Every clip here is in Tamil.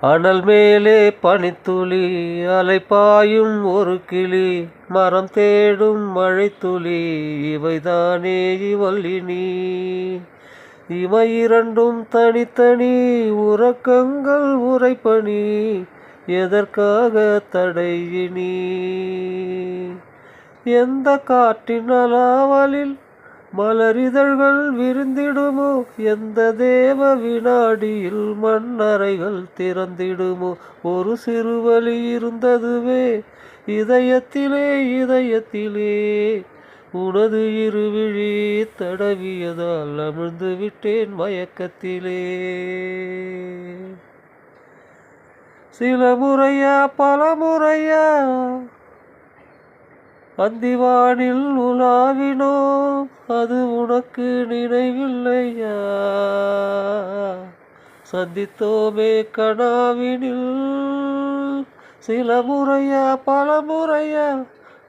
அனல் மேலே பனித்துளி அலைபாயும் ஒரு கிளி மரம் தேடும் மழைத்துளி இவைதானே இவள்ளினி இவை இரண்டும் தனித்தனி உறக்கங்கள் உரைப்பணி எதற்காக தடையினி எந்த காற்றின் அலாவலில் மலரிதழ்கள் விரிந்திடுமோ எந்த தேவ வினாடியில் மண்ணறைகள் திறந்திடுமோ ஒரு சிறுவழி இருந்ததுவே இதயத்திலே இதயத்திலே உனது இருவிழி தடவியதால் அமிழ்ந்து விட்டேன் மயக்கத்திலே சில முறையா பல முறையா அந்திவானில் உலாவினோம் அது உனக்கு நினைவில்லையா சந்தித்தோமே கனாவினில் சில முறையா பல முறையா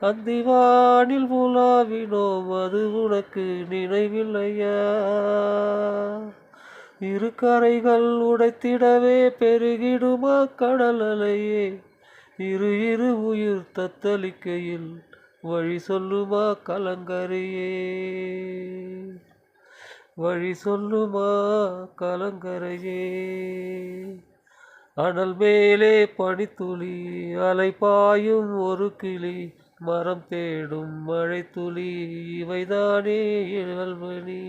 அந்திவானில் உலாவினோம் அது உனக்கு நினைவில்லையா இரு கரைகள் உடைத்திடவே பெருகிடுமா கடல் அலையே இரு இரு உயிர் தத்தளிக்கையில் வழி சொல்லுமா கலங்கரையே வழி சொல்லுமா கலங்கரையே அனல் மேலே பனித்துளி அலைபாயும் ஒரு கிளி மரம் தேடும் மழைத்துளி இவைதானே இவள்மணி